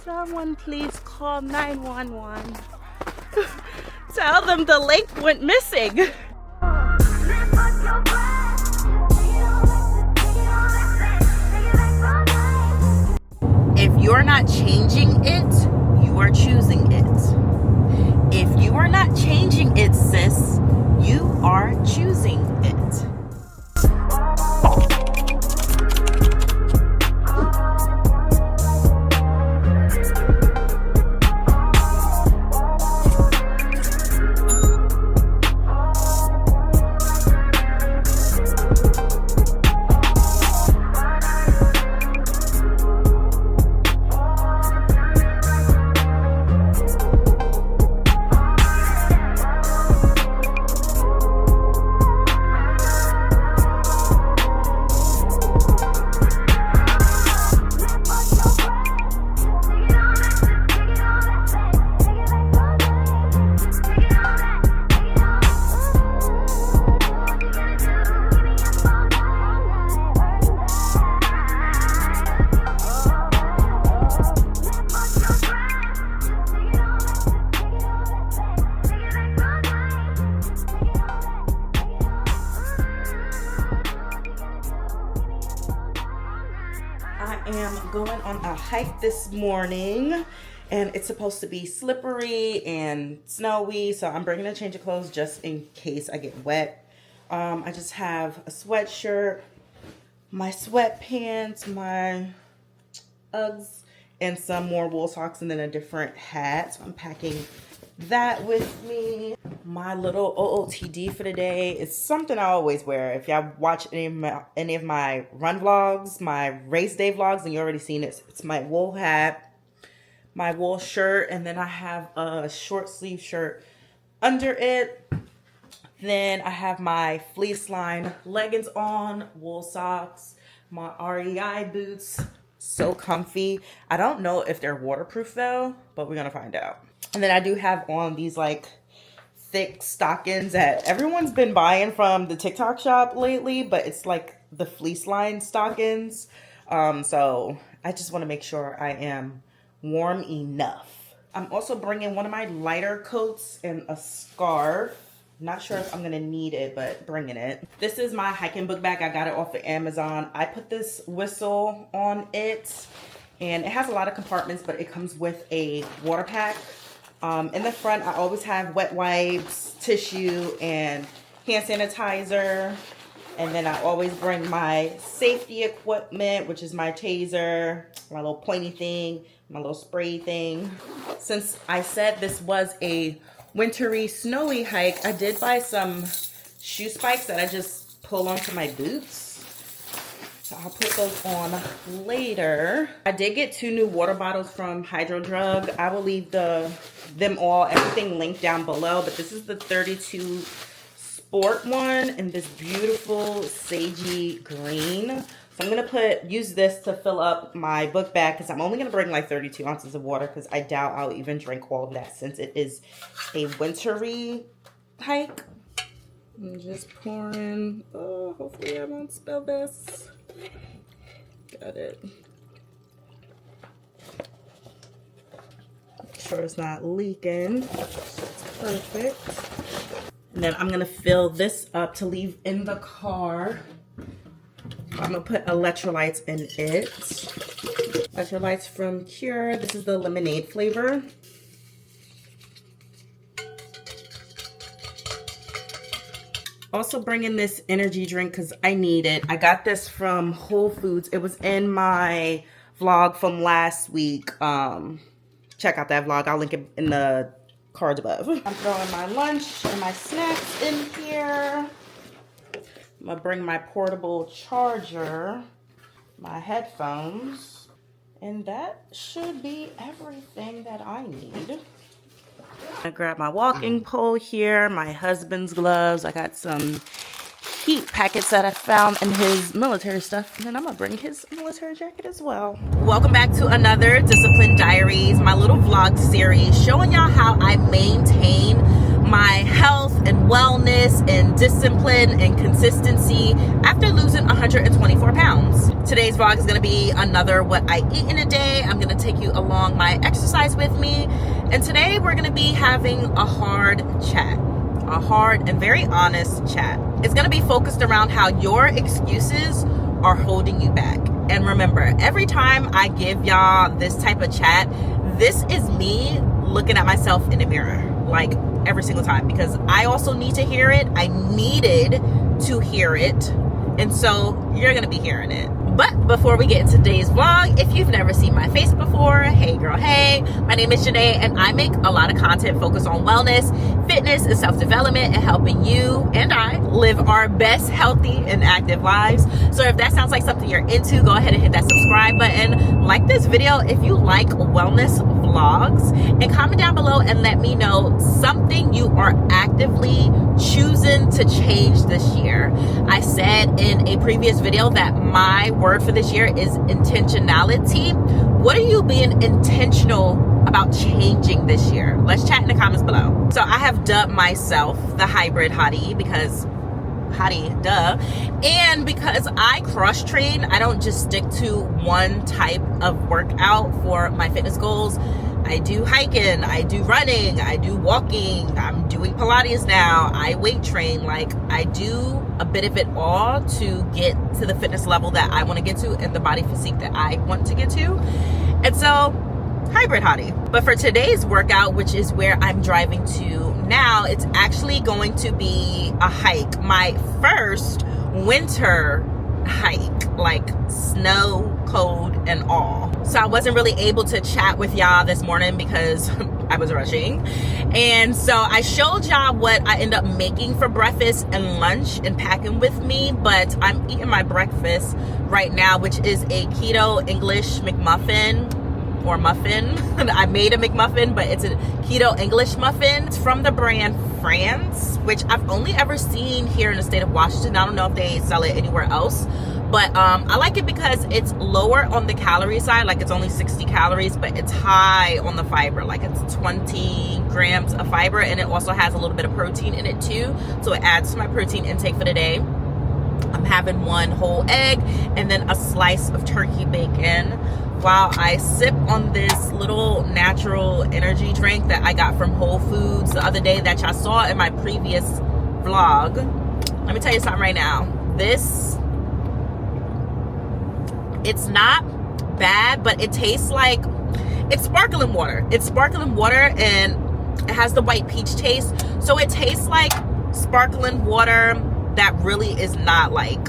Someone please call 911. Tell them the link went missing. If you're not changing it, you are choosing it. If you are not changing it, sis, you are choosing it. I am going on a hike this morning and it's supposed to be slippery and snowy, so I'm bringing a change of clothes just in case I get wet. I just have a sweatshirt, my sweatpants, my Uggs, and some more wool socks, and then a different hat. So I'm packing that with me. My little OOTD for the day is something I always wear. If y'all watch any of my run vlogs, my race day vlogs, and you already seen it, it's my wool hat, my wool shirt, and then I have a short sleeve shirt under it. Then I have my fleece line leggings on, wool socks, my REI boots, so comfy. I don't know if they're waterproof though, but we're gonna find out. And then I do have on these like thick stockings that everyone's been buying from the TikTok shop lately, but it's like the fleece line stockings. So I just want to make sure I am warm enough. I'm also bringing one of my lighter coats and a scarf. Not sure if I'm gonna need it, but bringing it. This is my hiking book bag. I got it off of Amazon. I put this whistle on it and it has a lot of compartments, but it comes with a water pack. In the front, I always have wet wipes, tissue, and hand sanitizer. And then I always bring my safety equipment, which is my taser, my little pointy thing, my little spray thing. Since I said this was a wintry, snowy hike, I did buy some shoe spikes that I just pull onto my boots. So I'll put those on later. I did get 2 new water bottles from Hydro Drug. I will leave them all, everything linked down below. But this is the 32 Sport one in this beautiful sagey green. So I'm gonna use this to fill up my book bag because I'm only gonna bring like 32 ounces of water because I doubt I'll even drink all of that since it is a wintry hike. I'm just pouring. Oh, hopefully I won't spill this. Got it. Make sure it's not leaking. It's perfect. And then I'm gonna fill this up to leave in the car. I'm gonna put electrolytes in it. Electrolytes from Cure. This is the lemonade flavor. Also bringing this energy drink because I need it. I got this from Whole Foods. It was in my vlog from last week. Check out that vlog. I'll link it in the cards above. I'm throwing my lunch and my snacks in here. I'm gonna bring my portable charger, my headphones, and that should be everything that I need. I grab my walking pole here, my husband's gloves. I got some heat packets that I found in his military stuff, and then I'm gonna bring his military jacket as well. Welcome back to another Discipline Diaries, my little vlog series showing y'all how I maintain my health and wellness and discipline and consistency after losing 124 pounds. Today's vlog is going to be another what I eat in a day. I'm going to take you along my exercise with me. And today we're going to be having a hard chat. A hard and very honest chat. It's going to be focused around how your excuses are holding you back. And remember, every time I give y'all this type of chat, this is me looking at myself in the mirror, like every single time, because I also need to hear it. I needed to hear it. And so you're going to be hearing it. But before we get into today's vlog, if you've never seen my face before, hey girl, hey, my name is Janae and I make a lot of content focused on wellness, fitness, and self-development and helping you and I live our best healthy and active lives. So if that sounds like something you're into, go ahead and hit that subscribe button. Like this video if you like wellness vlogs, and comment down below and let me know something you are actively choosing to change this year. I said in a previous video that my word for this year is intentionality. What are you being intentional about changing this year? Let's chat in the comments below. So I have dubbed myself the hybrid hottie because hottie, duh. And because I cross train, I don't just stick to one type of workout for my fitness goals. I do hiking, I do running, I do walking, I'm doing Pilates now, I weight train. Like, I do a bit of it all to get to the fitness level that I want to get to and the body physique that I want to get to. And so, hybrid hottie. But for today's workout, which is where I'm driving to now, it's actually going to be a hike. My first winter hike, like snow, cold, and all. So I wasn't really able to chat with y'all this morning because I was rushing. And so I showed y'all what I end up making for breakfast and lunch and packing with me, but I'm eating my breakfast right now, which is a keto English McMuffin. Or muffin. I made a McMuffin, but it's a keto English muffin. It's from the brand France, which I've only ever seen here in the state of Washington. I don't know if they sell it anywhere else, but I like it because it's lower on the calorie side. Like, it's only 60 calories, but it's high on the fiber. Like, it's 20 grams of fiber, and it also has a little bit of protein in it too, so it adds to my protein intake for the day. I'm having one whole egg and then a slice of turkey bacon while I sip on this little natural energy drink that I got from Whole Foods the other day that y'all saw in my previous vlog. Let me tell you something right now. This, it's not bad, but it tastes like, it's sparkling water. It's sparkling water and it has the white peach taste. So it tastes like sparkling water that really is not like,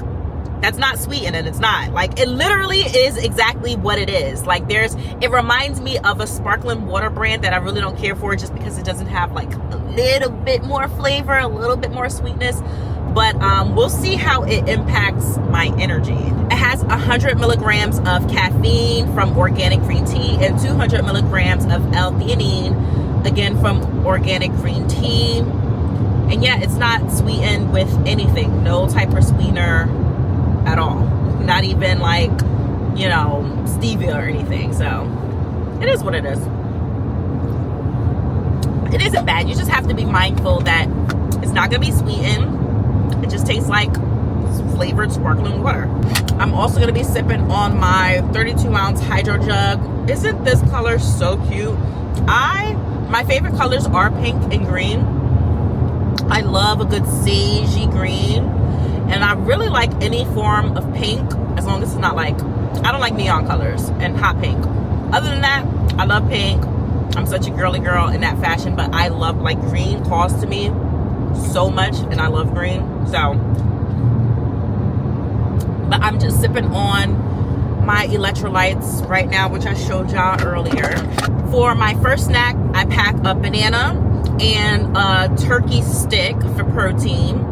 that's not sweetened, and it's not like, it literally is exactly what it is. Like, it reminds me of a sparkling water brand that I really don't care for just because it doesn't have like a little bit more flavor, a little bit more sweetness. But we'll see how it impacts my energy. It has 100 milligrams of caffeine from organic green tea and 200 milligrams of L.E.A.N, again from organic green tea. And yeah, it's not sweetened with anything, no type of sweetener at all. Not even like, you know, stevia or anything. So it is what it is. It isn't bad. You just have to be mindful that it's not going to be sweetened. It just tastes like flavored sparkling water. I'm also going to be sipping on my 32-ounce hydro jug. Isn't this color so cute? My favorite colors are pink and green. I love a good sagey green, and I really like any form of pink as long as it's not like, I don't like neon colors and hot pink. Other than that, I love pink. I'm such a girly girl in that fashion, but I love, like, green calls to me so much, and I love green. So, but I'm just sipping on my electrolytes right now, which I showed y'all earlier. For my first snack, I pack a banana and a turkey stick for protein.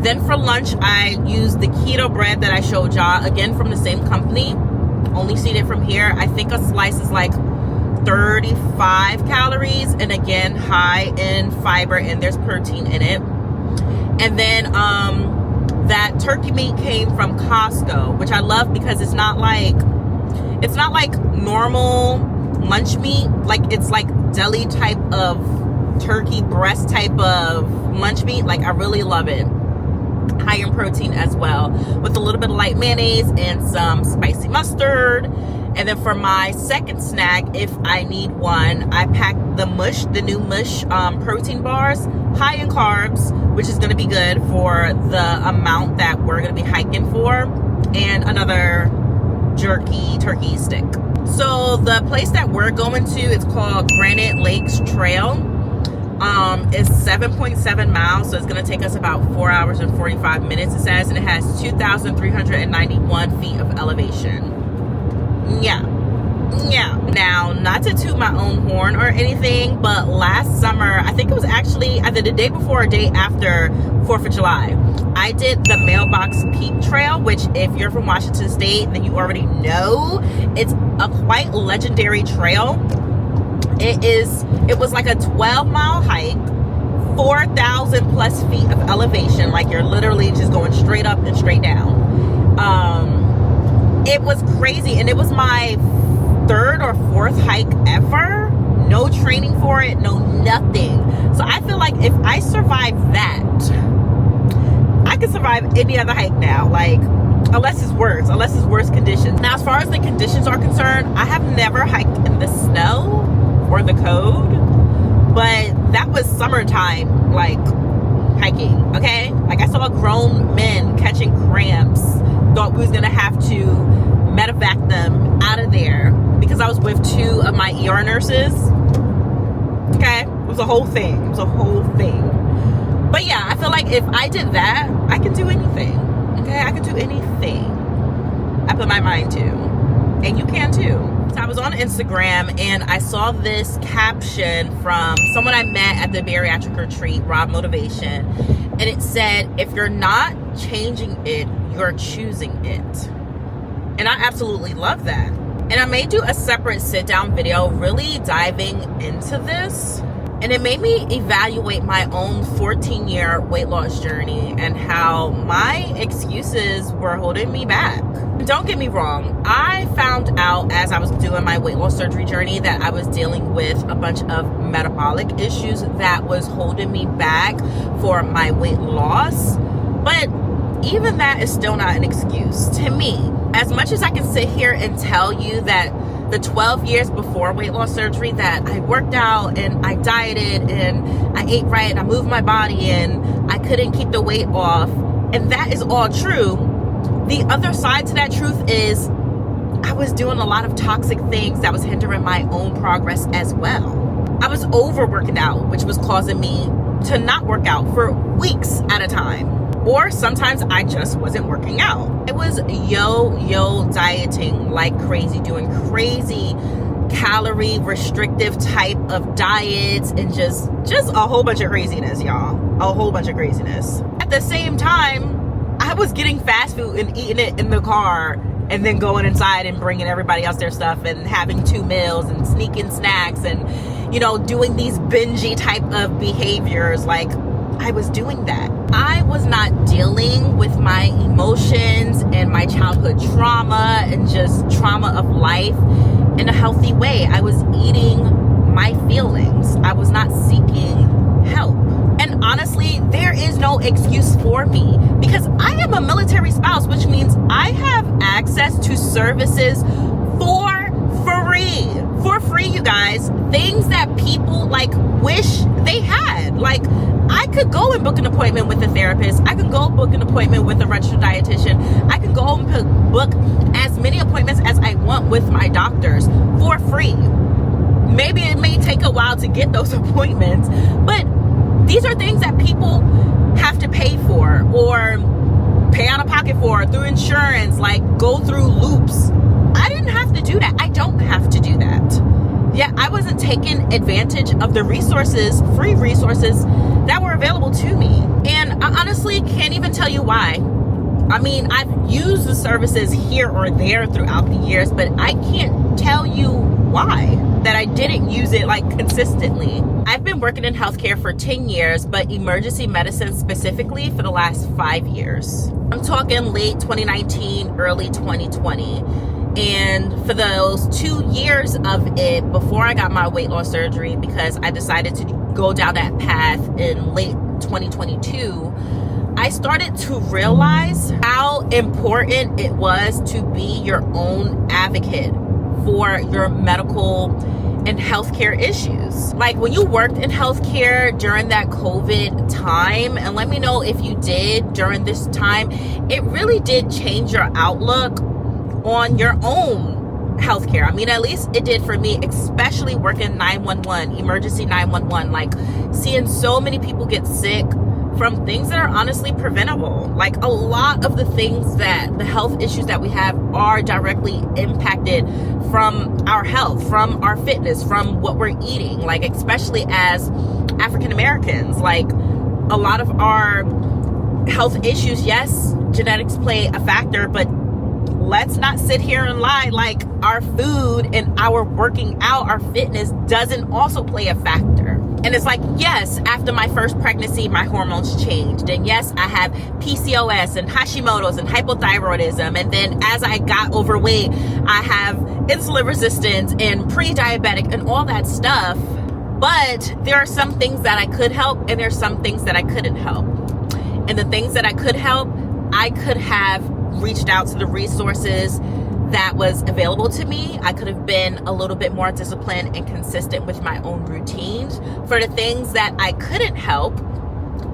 Then for lunch, I use the keto bread that I showed y'all, again from the same company, only seen it from here. I think a slice is like 35 calories, and again, high in fiber, and there's protein in it. And then that turkey meat came from Costco, which I love because it's not like normal lunch meat. Like, it's like deli type of turkey breast type of lunch meat. Like, I really love it. high in protein as well, with a little bit of light mayonnaise and some spicy mustard. And then for my second snack, if I need one, I packed the Mush, the new Mush protein bars, high in carbs, which is going to be good for the amount that we're going to be hiking for, and another jerky turkey stick. So the place that we're going to, it's called Granite Lakes Trail. It's 7.7 miles, so it's going to take us about 4 hours and 45 minutes, it says, and it has 2,391 feet of elevation. Yeah. Now, not to toot my own horn or anything, but last summer, I think it was actually either the day before or day after 4th of July, I did the Mailbox Peak Trail, which if you're from Washington State, then you already know it's a quite legendary trail. It was like a 12-mile hike, 4,000 plus feet of elevation, like you're literally just going straight up and straight down. It was crazy, and it was my 3rd or 4th hike ever. No training for it, no nothing. So I feel like if I survive that, I can survive any other hike now, like unless it's worse conditions. Now, as far as the conditions are concerned, I have never hiked in the snow or the cold, but that was summertime, like hiking, okay? Like I saw grown men catching cramps, thought we was gonna have to medevac them out of there because I was with 2 of my ER nurses. Okay, it was a whole thing. But yeah, I feel like if I did that, I can do anything. Okay, I can do anything I put my mind to, and you can too. So I was on Instagram and I saw this caption from someone I met at the bariatric retreat, Rob Motivation, and it said, "If you're not changing it, you're choosing it." And I absolutely love that. And I may do a separate sit down video really diving into this. And it made me evaluate my own 14-year weight loss journey and how my excuses were holding me back. Don't get me wrong, I found out as I was doing my weight loss surgery journey that I was dealing with a bunch of metabolic issues that was holding me back for my weight loss. But even that is still not an excuse to me. As much as I can sit here and tell you that the 12 years before weight loss surgery that I worked out and I dieted and I ate right and I moved my body and I couldn't keep the weight off, and that is all true, the other side to that truth is I was doing a lot of toxic things that was hindering my own progress as well. I was overworking out, which was causing me to not work out for weeks at a time. Or sometimes I just wasn't working out. It was yo dieting like crazy, doing crazy calorie restrictive type of diets and just a whole bunch of craziness, y'all. A whole bunch of craziness. At the same time, I was getting fast food and eating it in the car and then going inside and bringing everybody else their stuff and having 2 meals and sneaking snacks and, you know, doing these bingey type of behaviors. Like, I was doing that. I was not dealing with my emotions and my childhood trauma and just trauma of life in a healthy way. I was eating my feelings. I was not seeking help. And honestly, there is no excuse for me because I am a military spouse, which means I have access to services for free, you guys. Things that people like wish they had. Like, I could go and book an appointment with a therapist. I can go book an appointment with a registered dietitian. I can go and book as many appointments as I want with my doctors for free. Maybe it may take a while to get those appointments, but these are things that people have to pay for or pay out of pocket for through insurance, like go through loops. I didn't have to do that. I don't have to do that. Yeah, I wasn't taking advantage of the resources, free resources that were available to me. And I honestly can't even tell you why. I mean, I've used the services here or there throughout the years, but I can't tell you why that I didn't use it like consistently. I've been working in healthcare for 10 years, but emergency medicine specifically for the last 5 years. I'm talking late 2019, early 2020. And for those 2 years of it before I got my weight loss surgery, because I decided to go down that path in late 2022, I I started to realize how important it was to be your own advocate for your medical and healthcare issues. Like when you worked in healthcare during that COVID time, and let me know if you did during this time, it really did change your outlook on your own healthcare. I mean, at least it did for me, especially working 911, emergency 911, like seeing so many people get sick from things that are honestly preventable. Like a lot of the things that the health issues that we have are directly impacted from our health, from our fitness, from what we're eating, like especially as African Americans. Like a lot of our health issues, yes, genetics play a factor, but let's not sit here and lie like our food and our working out, our fitness doesn't also play a factor. And it's like, yes, after my first pregnancy, my hormones changed. And yes, I have PCOS and Hashimoto's and hypothyroidism. And then as I got overweight, I have insulin resistance and pre-diabetic and all that stuff. But there are some things that I could help and there's some things that I couldn't help. And the things that I could help, I could have reached out to the resources that was available to me. I could have been a little bit more disciplined and consistent with my own routines. For the things that I couldn't help,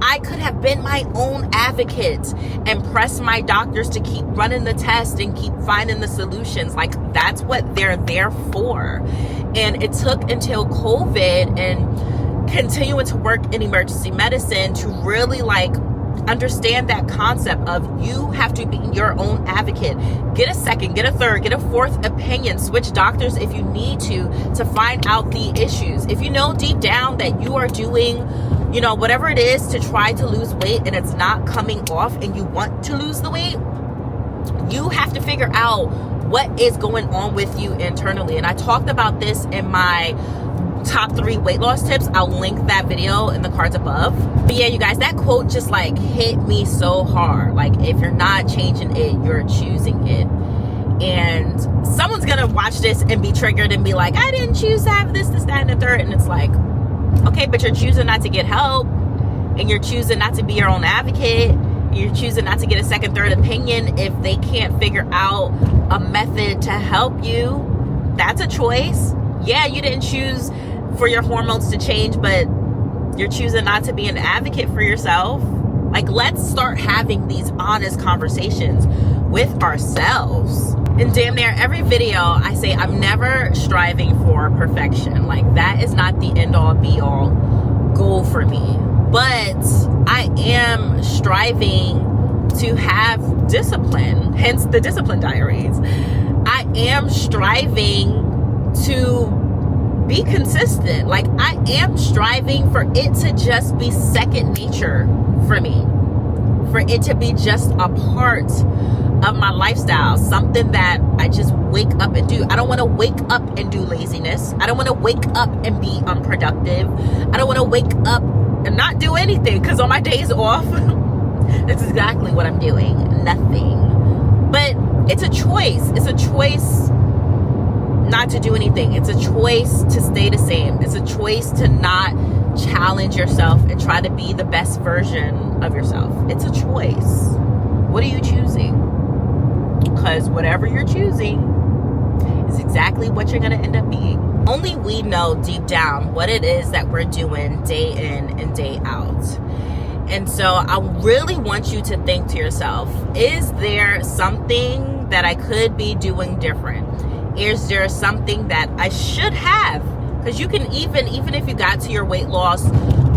I could have been my own advocate and pressed my doctors to keep running the tests and keep finding the solutions. Like that's what they're there for. And it took until COVID and continuing to work in emergency medicine to really like understand that concept of you have to be your own advocate. Get a second, get a third, get a fourth opinion, switch doctors if you need to find out the issues. If you know deep down that you are doing, you know, whatever it is to try to lose weight and it's not coming off and you want to lose the weight, you have to figure out what is going on with you internally. And I talked about this in my top 3 weight loss tips. I'll link that video in the cards above. But yeah, you guys, that quote just like hit me so hard. Like if you're not changing it, you're choosing it. And someone's gonna watch this and be triggered and be like, I didn't choose to have this, that, and the third. And it's like, okay, but you're choosing not to get help and you're choosing not to be your own advocate. You're choosing not to get a second, third opinion if they can't figure out a method to help you. That's a choice. Yeah, you didn't choose for your hormones to change, but you're choosing not to be an advocate for yourself. Like, let's start having these honest conversations with ourselves. In damn near every video, I say I'm never striving for perfection. Like, that is not the end-all, be-all goal for me. But I am striving to have discipline, hence the Discipline Diaries. I am striving to be consistent. Like I am striving for it to just be second nature for me, for it to be just a part of my lifestyle, something that I just wake up and do. I don't want to wake up and do laziness. I don't want to wake up and be unproductive. I don't want to wake up and not do anything, because on my days off that's exactly what I'm doing, nothing. But it's a choice. It's a choice not to do anything. It's a choice to stay the same. It's a choice to not challenge yourself and try to be the best version of yourself. It's a choice. What are you choosing? Because whatever you're choosing is exactly what you're going to end up being. Only we know deep down what it is that we're doing day in and day out. And so I really want you to think to yourself, is there something that I could be doing different? Is there something that I should have? Because you can even if you got to your weight loss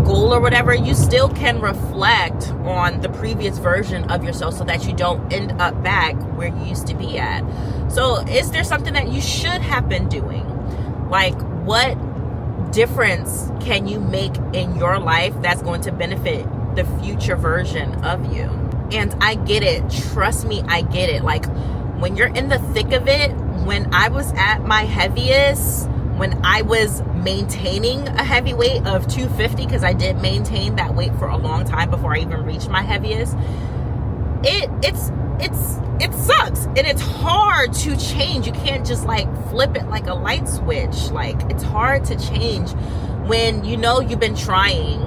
goal or whatever, you still can reflect on the previous version of yourself so that you don't end up back where you used to be at. So is there something that you should have been doing? Like, what difference can you make in your life that's going to benefit the future version of you? And I get it. Trust me, I get it. Like, when you're in the thick of it, when I was at my heaviest, when I was maintaining a heavy weight of 250, because I did maintain that weight for a long time before I even reached my heaviest, it sucks. And it's hard to change. You can't just like flip it like a light switch. Like, it's hard to change when you know you've been trying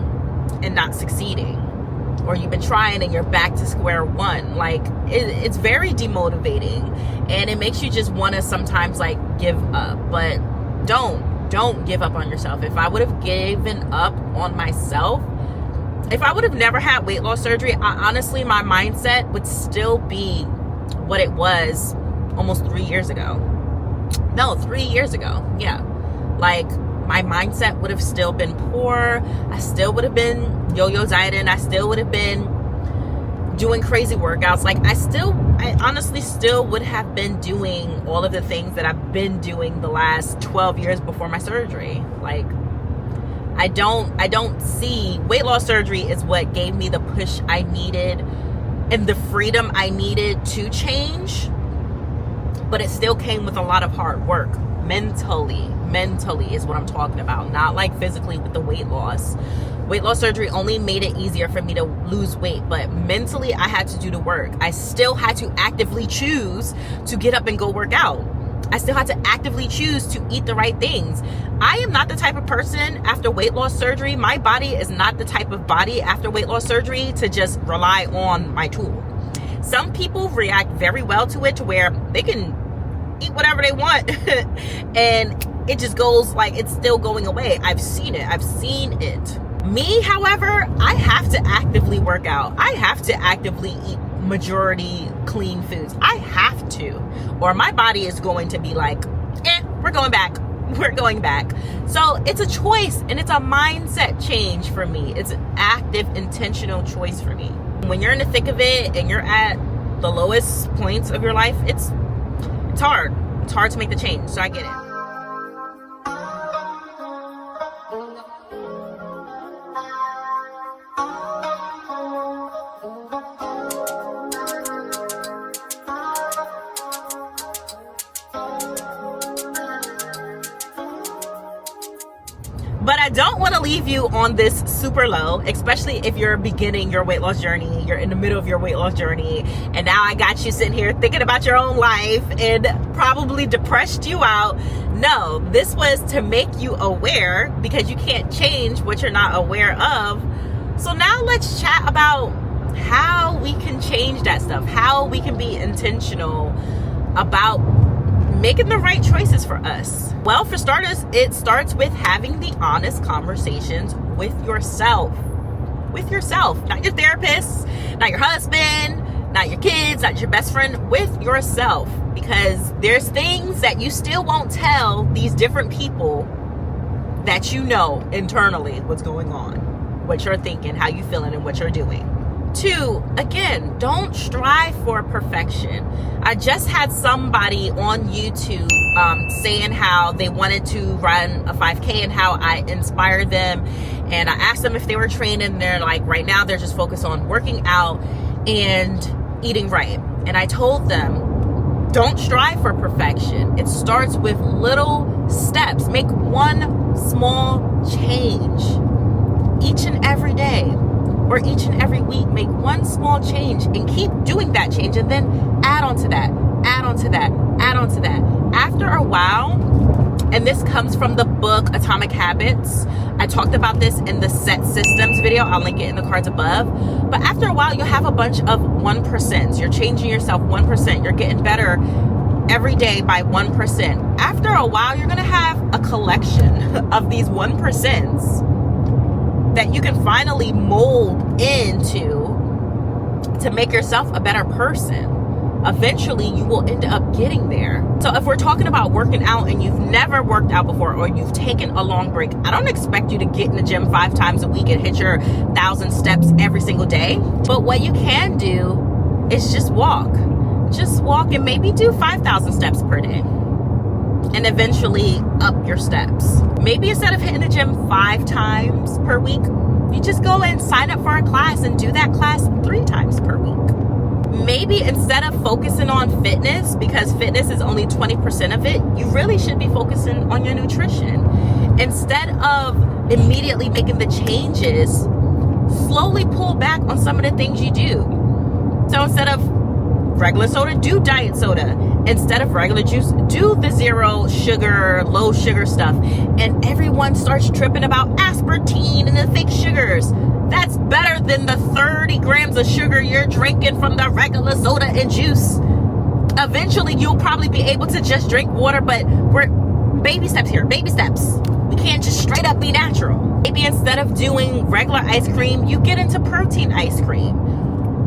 and not succeeding. or you've been trying and you're back to square one. Like it's very demotivating, and it makes you just want to sometimes like give up. But don't give up on yourself. If I would have given up on myself, if I would have never had weight loss surgery, honestly, my mindset would still be what it was almost 3 years ago. No, 3 years ago. Yeah. Like, my mindset would have still been poor. I still would have been yo-yo dieting. I still would have been doing crazy workouts. Like, I honestly still would have been doing all of the things that I've been doing the last 12 years before my surgery. Like, I don't see weight loss surgery is what gave me the push I needed and the freedom I needed to change. But it still came with a lot of hard work. Mentally is what I'm talking about. Not like physically with the weight loss. Weight loss surgery only made it easier for me to lose weight, but mentally I had to do the work. I still had to actively choose to get up and go work out. I still had to actively choose to eat the right things. I am not the type of person after weight loss surgery. My body is not the type of body after weight loss surgery to just rely on my tool. Some people react very well to it, to where they can eat whatever they want and it just goes like it's still going away. I've seen it. Me, however, I have to actively work out. I have to actively eat majority clean foods. I have to, or my body is going to be like, we're going back. So it's a choice, and it's a mindset change for me. It's an active, intentional choice for me. When you're in the thick of it and you're at the lowest points of your life, it's hard. It's hard to make the change. So I get it. But I don't want to leave you on this super low, especially if you're beginning your weight loss journey, you're in the middle of your weight loss journey, and now I got you sitting here thinking about your own life and probably depressed you out. No, this was to make you aware, because you can't change what you're not aware of. So now let's chat about how we can change that stuff, how we can be intentional about making the right choices for us. Well, for starters, it starts with having the honest conversations with yourself. With yourself, not your therapist, not your husband, not your kids, not your best friend, with yourself. Because there's things that you still won't tell these different people that you know internally what's going on, what you're thinking, how you feeling, and what you're doing. 2, again, don't strive for perfection. I just had somebody on YouTube saying how they wanted to run a 5K and how I inspired them. And I asked them if they were training. They're like, right now they're just focused on working out and eating right. And I told them, don't strive for perfection. It starts with little steps. Make one small change each and every day, or each and every week. Make one small change and keep doing that change, and then add on to that, add on to that, add on to that. After a while, and this comes from the book Atomic Habits. I talked about this in the Set Systems video. I'll link it in the cards above. But after a while, you'll have a bunch of 1%. You're changing yourself 1%. You're getting better every day by 1%. After a while, you're going to have a collection of these 1% that you can finally mold into to make yourself a better person. Eventually, you will end up getting there. So if we're talking about working out and you've never worked out before, or you've taken a long break, I don't expect you to get in the gym 5 times a week and hit your 1,000 steps every single day. But what you can do is just walk. Just walk and maybe do 5,000 steps per day. And eventually up your steps. Maybe instead of hitting the gym 5 times per week, you just go and sign up for a class and do that class 3 times per week. Maybe instead of focusing on fitness, because fitness is only 20% of it, you really should be focusing on your nutrition. Instead of immediately making the changes, slowly pull back on some of the things you do. So instead of regular soda, do diet soda. Instead of regular juice, do the 0 sugar, low sugar stuff. And everyone starts tripping about aspartame and the fake sugars. That's better than the 30 grams of sugar you're drinking from the regular soda and juice. Eventually, you'll probably be able to just drink water, but we're baby steps here, baby steps. We can't just straight up be natural. Maybe instead of doing regular ice cream, you get into protein ice cream.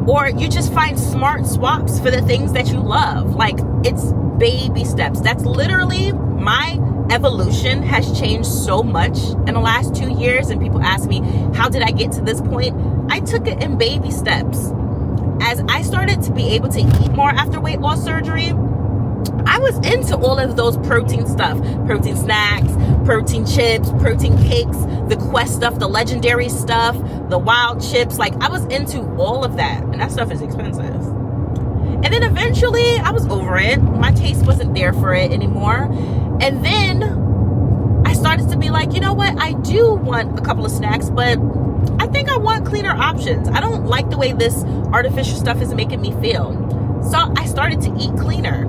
Or you just find smart swaps for the things that you love. Like, it's baby steps. That's literally my evolution has changed so much in the last 2 years. And people ask me, how did I get to this point? I took it in baby steps. As I started to be able to eat more after weight loss surgery, I was into all of those protein stuff, protein snacks, protein chips, protein cakes, the Quest stuff, the legendary stuff, the wild chips. Like, I was into all of that, and that stuff is expensive. And then eventually I was over it. My taste wasn't there for it anymore. And then I started to be like, you know what? I do want a couple of snacks, but I think I want cleaner options. I don't like the way this artificial stuff is making me feel. So I started to eat cleaner.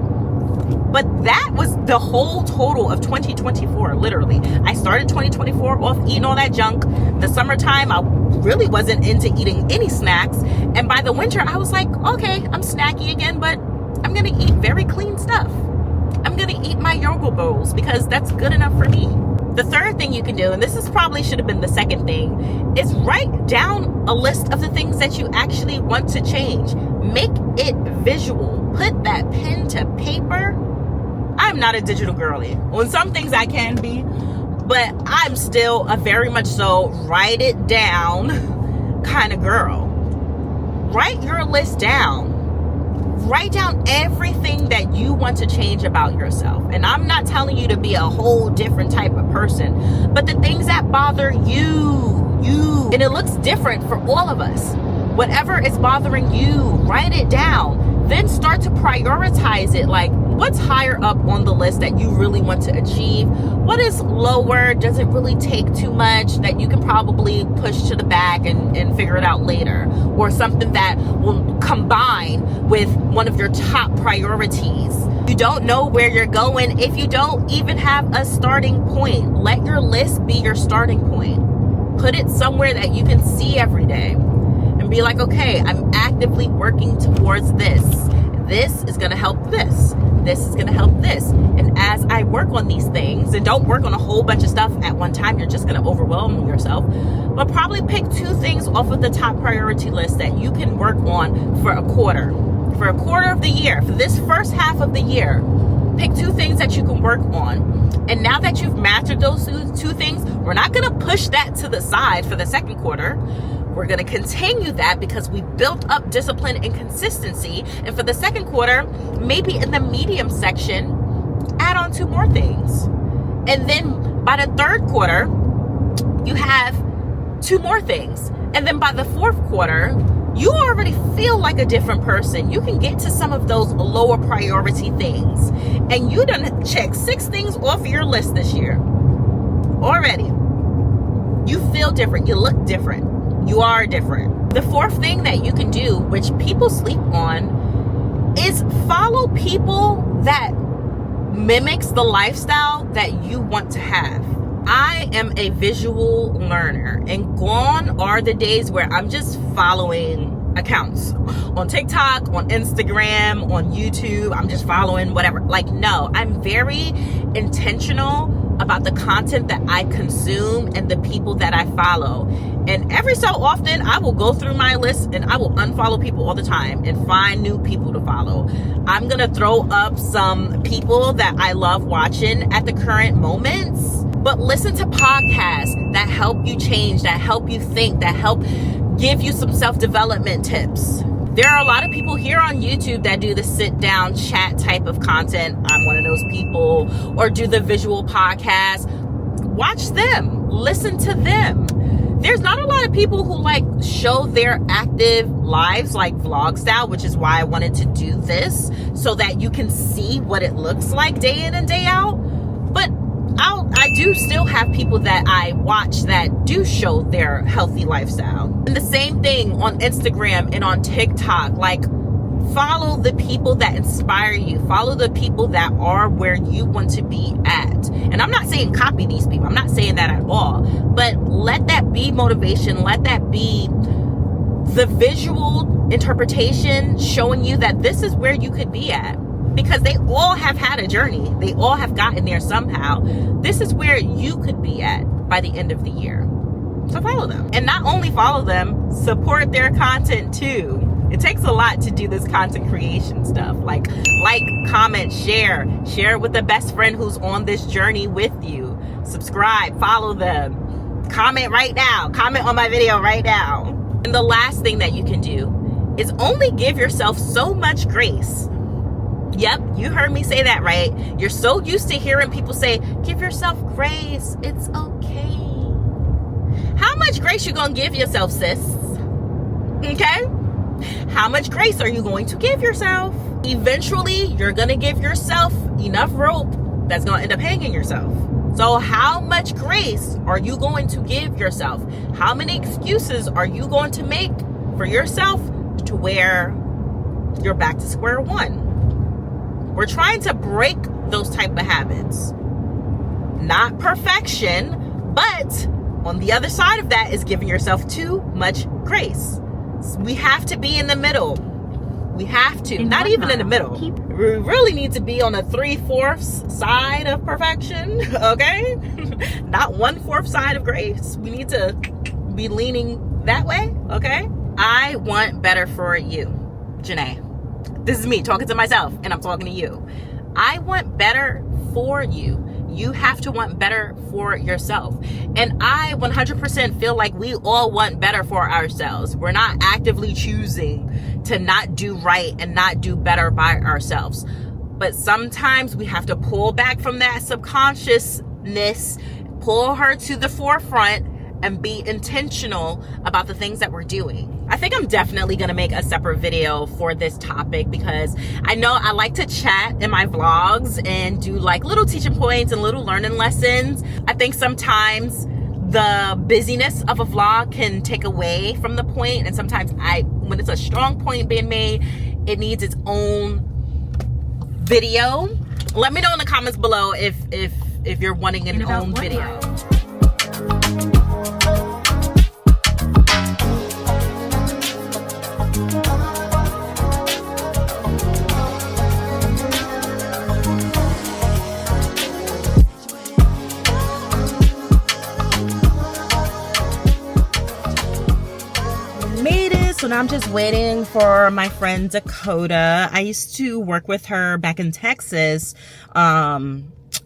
But that was the whole total of 2024, literally. I started 2024 off eating all that junk. The summertime, I really wasn't into eating any snacks. And by the winter, I was like, okay, I'm snacky again, but I'm going to eat very clean stuff. I'm going to eat my yogurt bowls because that's good enough for me. The third thing you can do, and this is probably should have been the second thing, is write down a list of the things that you actually want to change. Make it visual. Put that pen to paper. I'm not a digital girly. On some things I can be, but I'm still a very much so write it down kind of girl. Write your list down. Write down everything that you want to change about yourself. And I'm not telling you to be a whole different type of person, but the things that bother you. And it looks different for all of us. Whatever is bothering you, write it down. Then start to prioritize it. Like, what's higher up on the list that you really want to achieve? What is lower? Does it really take too much that you can probably push to the back and figure it out later? Or something that will combine with one of your top priorities. You don't know where you're going if you don't even have a starting point. Let your list be your starting point. Put it somewhere that you can see every day. And be like, okay, I'm actively working towards this. This is going to help this. This is going to help this. And as I work on these things, and don't work on a whole bunch of stuff at one time, you're just going to overwhelm yourself. But probably pick 2 things off of the top priority list that you can work on for a quarter. For a quarter of the year, for this first half of the year, pick 2 things that you can work on. And now that you've mastered those 2 things, we're not going to push that to the side for the second quarter. We're going to continue that because we built up discipline and consistency. And for the second quarter, maybe in the medium section, add on 2 more things. And then by the third quarter, you have 2 more things. And then by the fourth quarter, you already feel like a different person. You can get to some of those lower priority things. And you done check 6 things off your list this year already. You feel different. You look different. You are different. The fourth thing that you can do, which people sleep on, is follow people that mimics the lifestyle that you want to have. I am a visual learner, and gone are the days where I'm just following accounts on TikTok, on Instagram, on YouTube. I'm just following whatever. Like, no, I'm very intentional about the content that I consume and the people that I follow. And every so often, I will go through my list and I will unfollow people all the time and find new people to follow. I'm going to throw up some people that I love watching at the current moments, but listen to podcasts that help you change, that help you think, that help give you some self-development tips. There are a lot of people here on YouTube that do the sit down chat type of content. I'm one of those people. Or do the visual podcast. Watch them. Listen to them. There's not a lot of people who like show their active lives like vlog style, which is why I wanted to do this, so that you can see what it looks like day in and day out. But I do still have people that I watch that do show their healthy lifestyle. And the same thing on Instagram and on TikTok. Like, Follow the people that inspire you. Follow the people that are where you want to be at. And I'm not saying copy these people. I'm not saying that at all. But let that be motivation. Let that be the visual interpretation showing you that this is where you could be at. Because they all have had a journey. They all have gotten there somehow. This is where you could be at by the end of the year. So follow them. And not only follow them, support their content too. It takes a lot to do this content creation stuff. Like, comment, share it with the best friend who's on this journey with you. Subscribe, follow them. Comment right now. Comment on my video right now. And the last thing that you can do is only give yourself so much grace. Yep, you heard me say that right. You're so used to hearing people say, give yourself grace. It's okay. How much grace you gonna give yourself, sis? Okay? How much grace are you going to give yourself? Eventually, you're going to give yourself enough rope that's going to end up hanging yourself. So how much grace are you going to give yourself? How many excuses are you going to make for yourself to where you're back to square one? We're trying to break those type of habits. Not perfection, but on the other side of that is giving yourself too much grace. We have to be in the middle. We have to. Not even in the middle. We really need to be on a 3/4 side of perfection, okay? Not 1/4 side of grace. We need to be leaning that way, okay? I want better for you, Janae. This is me talking to myself, and I'm talking to you. I want better for you. You have to want better for yourself. And I 100% feel like we all want better for ourselves. We're not actively choosing to not do right and not do better by ourselves. But sometimes we have to pull back from that subconsciousness, pull her to the forefront, and be intentional about the things that we're doing. I think I'm definitely gonna make a separate video for this topic because I know I like to chat in my vlogs and do like little teaching points and little learning lessons. I think sometimes the busyness of a vlog can take away from the point, and sometimes when it's a strong point being made, it needs its own video. Let me know in the comments below if you're wanting an own video. So now I'm just waiting for my friend Dakota. I used to work with her back in Texas at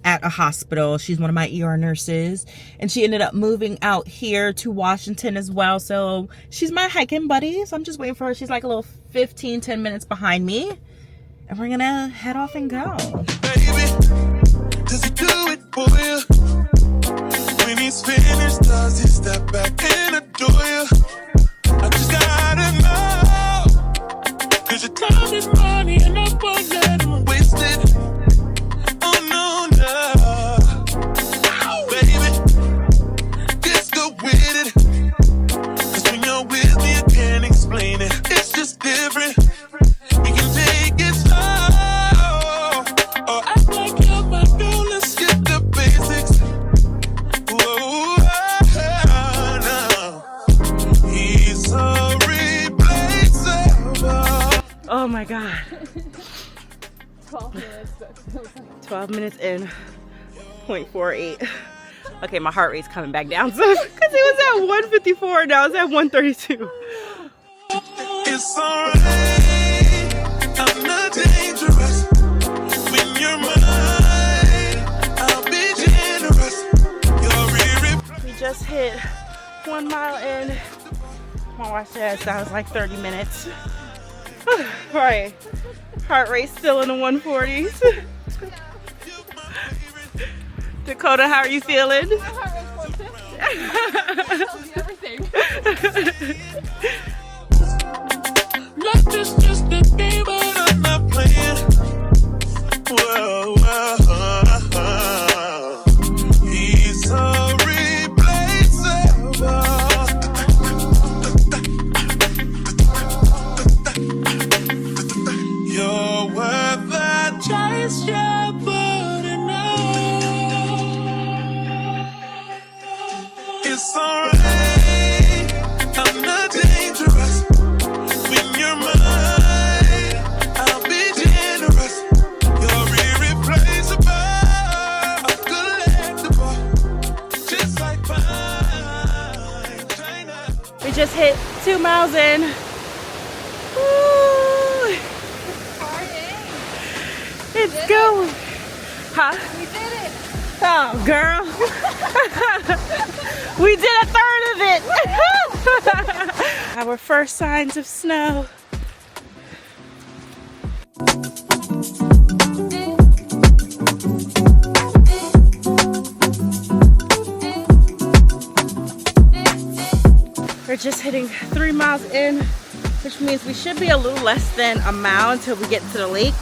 a hospital. She's one of my ER nurses, and she ended up moving out here to Washington as well. So she's my hiking buddy. So I'm just waiting for her. She's like a little 10 minutes behind me, and we're gonna head off and go. Baby, does he do it for you? When he's finished, does he step back and adore you? I just gotta know, 'cause your time is money and I won't let him waste it. Oh no, no, baby, just go with it. 'Cause when you're with me, I can't explain it. It's just different. We can take it slow, or act like you're my girl. Let's get the basics. Whoa, no. He's so replaceable. Oh my God. 12 minutes. 12 minutes in, 0.48. Okay, my heart rate's coming back down. So, because it was at 154, now it's at 132. It's alright, I'm not dangerous. When you're mine, I'll be generous. We just hit 1 mile in. My watch says that was like 30 minutes. Right. Heart rate still in the 140s. Dakota, how are you feeling? My heart rate's 150. Everything. Life is just a game, but I'm not playing. Whoa, whoa. He's so replaceable. just hit 2 miles in. Woo. It's going. Huh? We did it. Oh, girl. We did a third of it. Our first signs of snow. We're just hitting 3 miles in, which means we should be a little less than a mile until we get to the lake.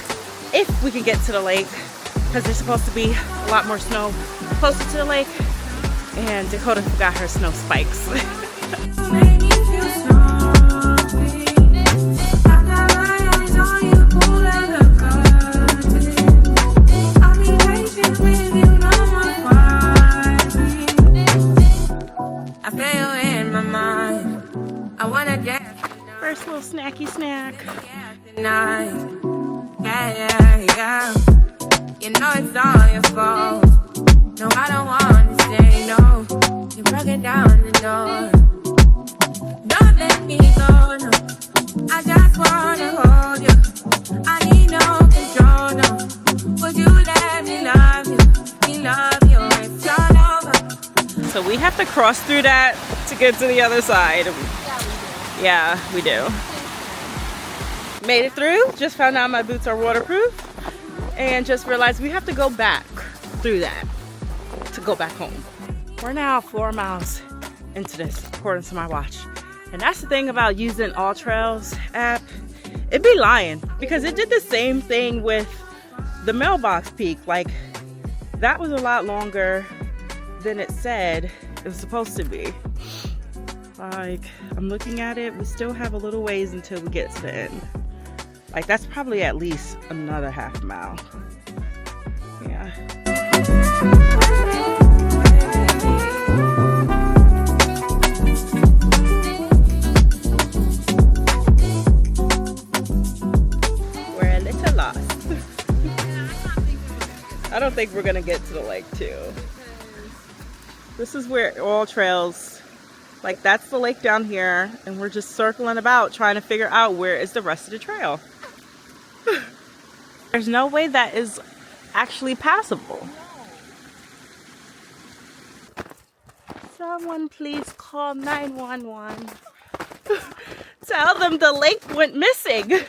If we can get to the lake, because there's supposed to be a lot more snow closer to the lake. And Dakota forgot her snow spikes. First little snacky snack. Yeah. You know it's all your fault. No, I don't want to say no. You're broken down the door. Don't let me go, no. I just wanna hold you. I need no control, no. Would you let me love you? Me love you, it's all over. So we have to cross through that to get to the other side. Yeah, we do. Made it through. Just found out my boots are waterproof. And just realized we have to go back through that to go back home. We're now 4 miles into this, according to my watch. And that's the thing about using All Trails app. It'd be lying because it did the same thing with the mailbox peak. Like, that was a lot longer than it said it was supposed to be. Like, I'm looking at it, we still have a little ways until we get to the end. Like, that's probably at least another half mile. Yeah. We're a little lost. I don't think we're gonna get to the lake too. This is where All Trails, like, that's the lake down here, and we're just circling about trying to figure out where is the rest of the trail. There's no way that is actually passable. Someone please call 911. Tell them the lake went missing.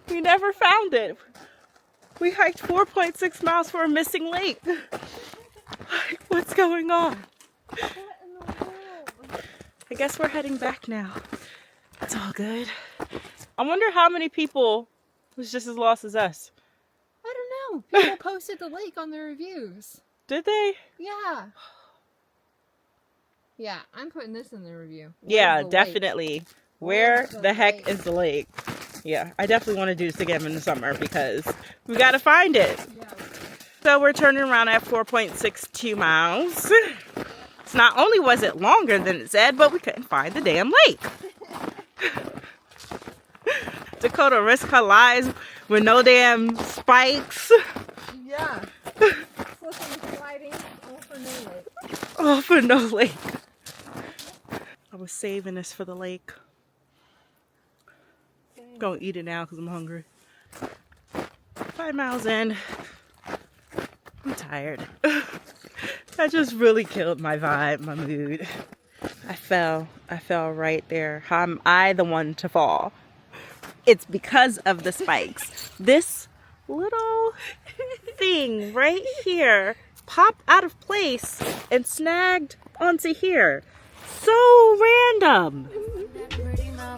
We never found it. We hiked 4.6 miles for a missing lake. What's going on? I guess we're heading back now. It's all good. I wonder how many people was just as lost as us. I don't know. People posted the lake on their reviews. Did they? Yeah. Yeah, I'm putting this in the review. Yeah, the definitely. lake? Where Where's the the heck lake? is the lake? Yeah, I definitely want to do this again in the summer because we got to find it. Yeah. So we're turning around at 4.62 miles. So not only was it longer than it said, but we couldn't find the damn lake. Dakota risked her lives with no damn spikes. Yeah. Slipping, sliding, all for no lake. Oh, for no lake. I was saving this for the lake. Gonna eat it now because I'm hungry. 5 miles in. I'm tired. That just really killed my vibe, my mood. I fell right there. How am I the one to fall? It's because of the spikes. This little thing right here popped out of place and snagged onto here. So random.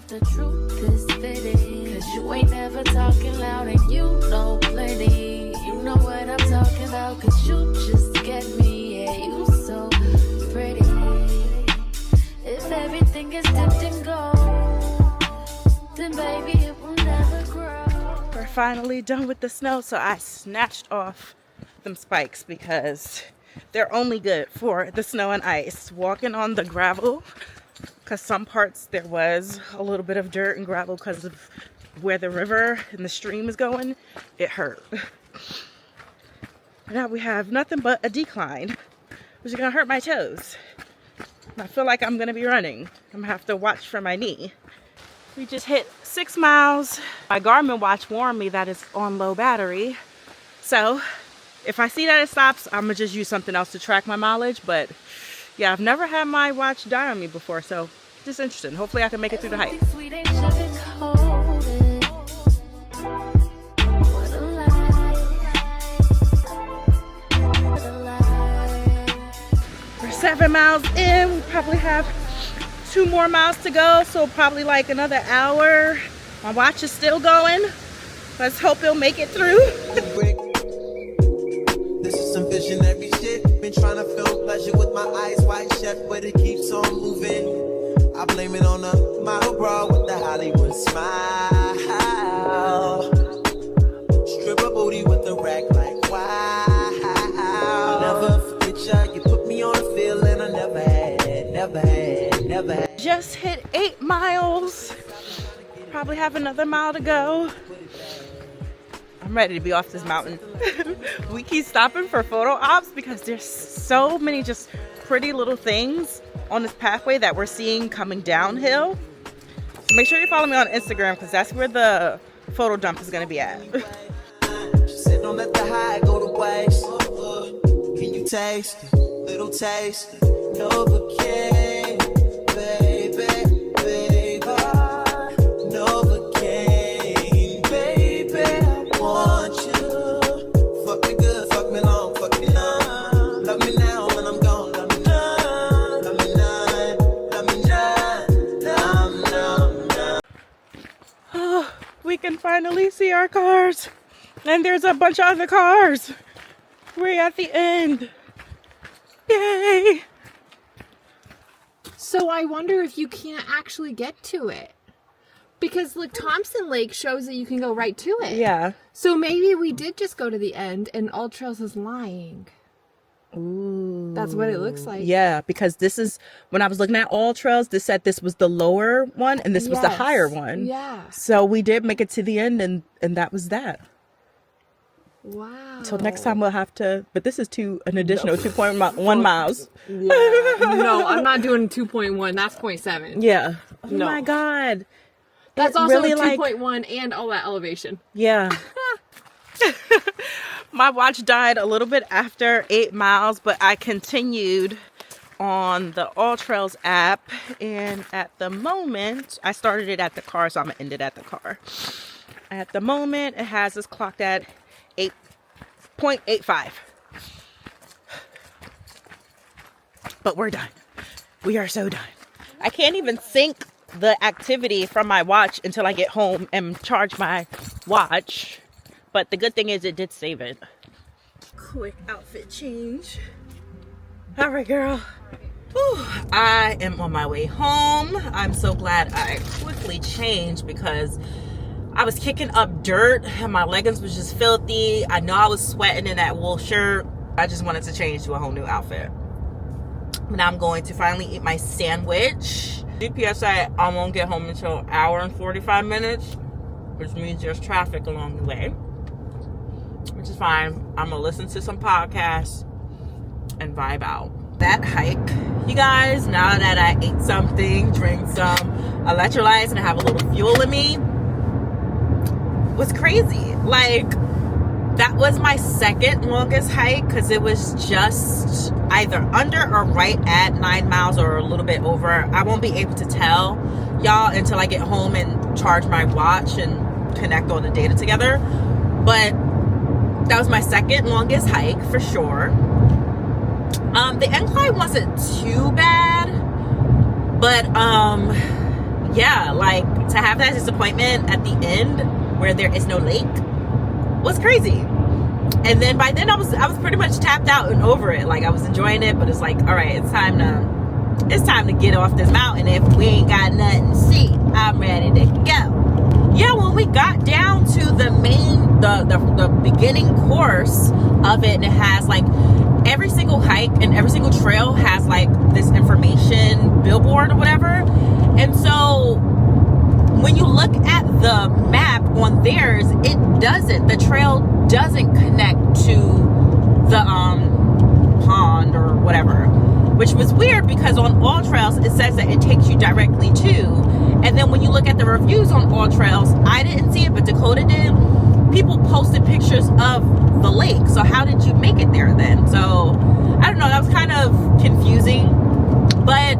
The truth is fitting, 'cause you ain't never talking loud and you know plenty. You know what I'm talking about, 'cause you just get me. Yeah, you so pretty. If everything is dipped in gold, then baby it will never grow. We're finally done with the snow, so I snatched off them spikes because they're only good for the snow and ice. Walking on the gravel, because some parts there was a little bit of dirt and gravel because of where the river and the stream is going, it hurt. Now we have nothing but a decline, which is gonna hurt my toes. I feel like I'm gonna be running. I'm gonna have to watch for my knee. We just hit 6 miles. My Garmin watch warned me that it's on low battery. So if I see that it stops, I'm gonna just use something else to track my mileage. But yeah, I've never had my watch die on me before, so just interesting. Hopefully I can make it through the hike. We're 7 miles in. We probably have 2 more miles to go, so probably like another hour. My watch is still going. Let's hope it'll make it through. This is some visionary shit. Been trying to feel pleasure with my eyes wide shut, but it keeps on moving. I blame it on a model bra with the Hollywood smile. Stripper booty with the rack like wow. Never forget ya, you put me on a feeling I never had. Just hit 8 miles. Probably have another mile to go. I'm ready to be off this mountain. We keep stopping for photo ops because there's so many just pretty little things on this pathway that we're seeing coming downhill. So make sure you follow me on Instagram because that's where the photo dump is going to be at. Sit on let the high go to waste. Can you taste it? Little taste it. Novocaine, baby, baby. Novocaine, baby. I want you. Fuck me good, fuck me long, fuck me long. Love me now when I'm gone. Love me none, love me none, love me none, none. Oh, we can finally see our cars. And there's a bunch of other cars. We're at the end. Yay! So I wonder if you can't actually get to it. Because look, Thompson Lake shows that you can go right to it. Yeah. So maybe we did just go to the end and All Trails is lying. Ooh. That's what it looks like. Yeah, because this is, when I was looking at All Trails, this said this was the lower one and this was the higher one. Yeah. So we did make it to the end and that was that. Wow. So next time we'll have to, but this is an additional 2.1 miles. Yeah. No, I'm not doing 2.1. That's 0.7. Yeah. Oh No. my God. That's It also really, 2.1 and all that elevation. Yeah. My watch died a little bit after 8 miles, but I continued on the All Trails app. And at the moment, I started it at the car, so I'm going to end it at the car. At the moment, it has us clocked at 8.85. But we're done. We are so done. I can't even sync the activity from my watch until I get home and charge my watch. But the good thing is it did save it. Quick outfit change. All right, girl. Whew. I am on my way home. I'm so glad I quickly changed because I was kicking up dirt and my leggings was just filthy. I know I was sweating in that wool shirt. I just wanted to change to a whole new outfit. Now I'm going to finally eat my sandwich. GPS said I won't get home until an hour and 45 minutes, which means there's traffic along the way, which is fine. I'm gonna listen to some podcasts and vibe out. That hike, you guys, now that I ate something, drank some electrolytes and I have a little fuel in me, was crazy. Like, that was my second longest hike because it was just either under or right at 9 miles or a little bit over. I won't be able to tell y'all until I get home and charge my watch and connect all the data together. But that was my second longest hike for sure. The incline wasn't too bad, but yeah, like to have that disappointment at the end where there is no lake was crazy. And then by then I was pretty much tapped out and over it. Like I was enjoying it, but it's like, all right, it's time to get off this mountain. If we ain't got nothing to see, I'm ready to go. Yeah, when we got down to the main, the beginning course of it, and it has like every single hike and every single trail has like this information billboard or whatever. And so when you look at the map on theirs, the trail doesn't connect to the pond or whatever. which was weird because on All Trails it says that it takes you directly to, and then when you look at the reviews on All Trails, I didn't see it, but Dakota did. People posted pictures of the lake. So how did you make it there then? So I don't know, that was kind of confusing, but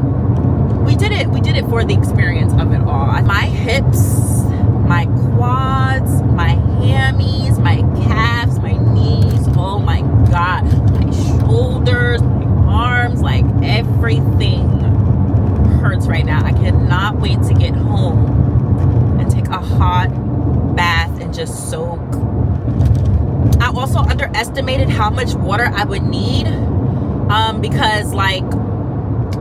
we did it for the experience of it all. My hips, my quads, my hammies, my calves, my knees, oh my god, my shoulders, my arms, like everything hurts right now. I cannot wait to get home and take a hot bath and just soak. I also underestimated how much water I would need because like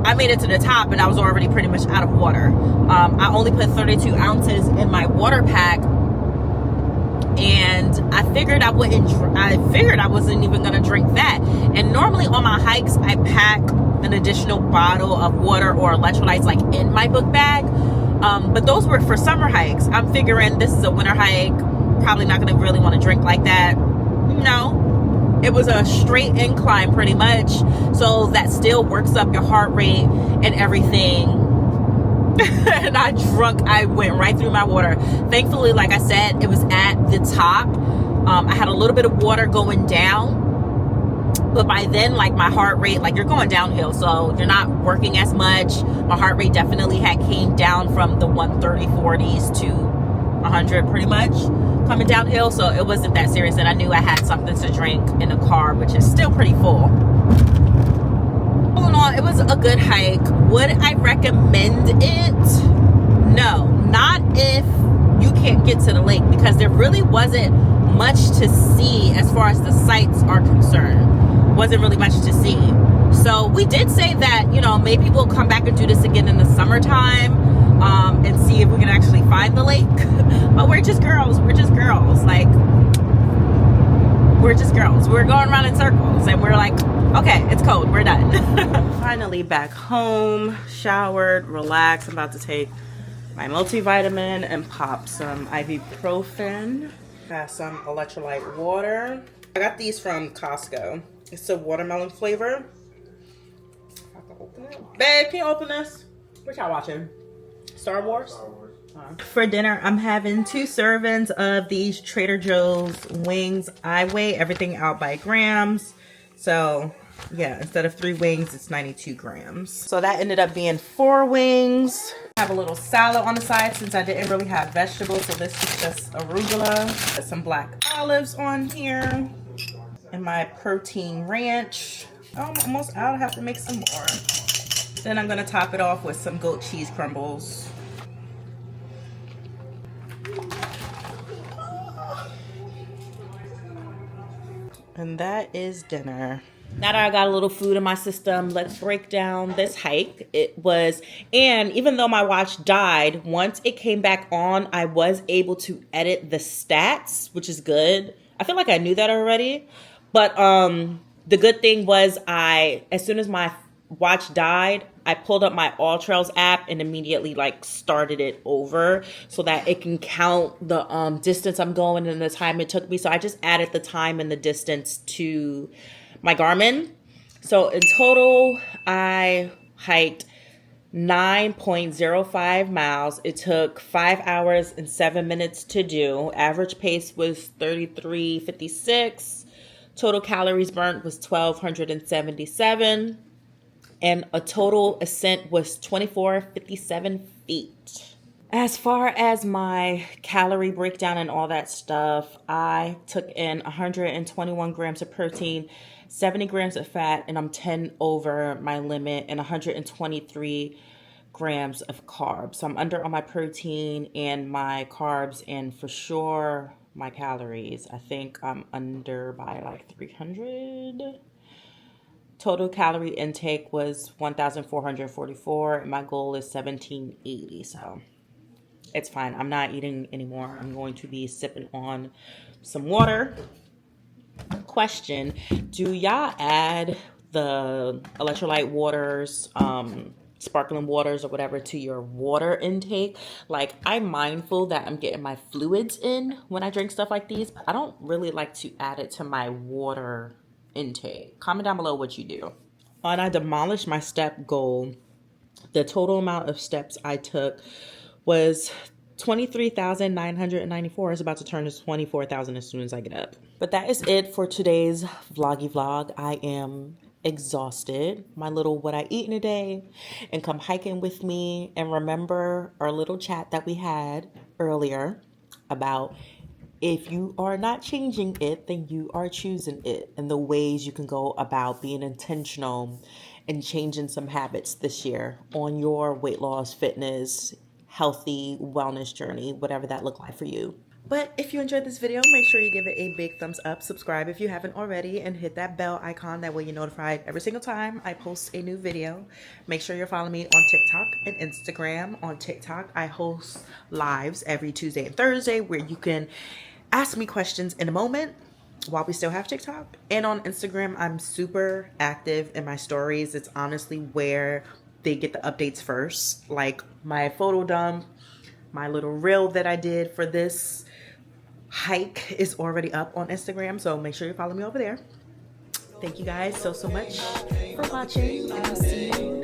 I made it to the top and I was already pretty much out of water. I only put 32 ounces in my water pack, and I figured I wasn't even gonna drink that. And normally on my hikes I pack an additional bottle of water or electrolytes like in my book bag, but those were for summer hikes. I'm figuring this is a winter hike, probably not gonna really want to drink like that. No, it was a straight incline pretty much, so that still works up your heart rate and everything. And I went right through my water. Thankfully, like I said, it was at the top. I had a little bit of water going down, but by then, like my heart rate, like you're going downhill, so you're not working as much. My heart rate definitely had came down from the 130 40s to 100 pretty much coming downhill, so it wasn't that serious. And I knew I had something to drink in the car, which is still pretty full. All in all, it was a good hike. Would I recommend it? No, not if you can't get to the lake, because there really wasn't much to see as far as the sights are concerned. Wasn't really much to see. So we did say that, you know, maybe we'll come back and do this again in the summertime, and see if we can actually find the lake. But we're just girls. Like, we're just girls. We're going around in circles and we're like, okay, it's cold, we're done. Finally back home, showered, relaxed. I'm about to take my multivitamin and pop some ibuprofen. Got some electrolyte water. I got these from Costco. It's a watermelon flavor. I can open it. Babe, can you open this? What y'all watching? Star Wars? For dinner, I'm having 2 servings of these Trader Joe's wings. I weigh everything out by grams. So, yeah, instead of 3 wings, it's 92 grams. So that ended up being 4 wings. I have a little salad on the side since I didn't really have vegetables. So this is just arugula. Some black olives on here. And my protein ranch. Oh, I'm almost out. I have to make some more. Then I'm going to top it off with some goat cheese crumbles. And that is dinner. Now that I got a little food in my system, let's break down this hike. And even though my watch died, once it came back on, I was able to edit the stats, which is good. I feel like I knew that already. But the good thing was as soon as my watch died, I pulled up my All Trails app and immediately like started it over so that it can count the distance I'm going and the time it took me. So I just added the time and the distance to my Garmin. So in total, I hiked 9.05 miles. It took 5 hours and 7 minutes to do. Average pace was 33:56. Total calories burnt was 1,277. And a total ascent was 2,457 feet. As far as my calorie breakdown and all that stuff, I took in 121 grams of protein, 70 grams of fat, and I'm 10 over my limit, and 123 grams of carbs. So I'm under on my protein and my carbs, and for sure my calories. I think I'm under by like 300. Total calorie intake was 1,444, and my goal is 1,780. So it's fine. I'm not eating anymore. I'm going to be sipping on some water. Question: do y'all add the electrolyte waters, sparkling waters or whatever to your water intake? Like, I'm mindful that I'm getting my fluids in when I drink stuff like these, but I don't really like to add it to my water intake. Comment down below what you do. and I demolished my step goal. The total amount of steps I took was 23,994. It's about to turn to 24,000 as soon as I get up. But that is it for today's vloggy vlog. I am exhausted. My little what I eat in a day, and come hiking with me. And remember our little chat that we had earlier about if you are not changing it, then you are choosing it, and the ways you can go about being intentional and changing some habits this year on your weight loss, fitness, healthy wellness journey, whatever that look like for you. But if you enjoyed this video, make sure you give it a big thumbs up, subscribe if you haven't already, and hit that bell icon. That way you're notified every single time I post a new video. Make sure you're following me on TikTok and Instagram. On TikTok, I host lives every Tuesday and Thursday where you can ask me questions in a moment while we still have TikTok. And on Instagram, I'm super active in my stories. It's honestly where they get the updates first, like my photo dump, my little reel that I did for this hike is already up on Instagram, so make sure you follow me over there. Thank you guys so much for watching, and I'll see you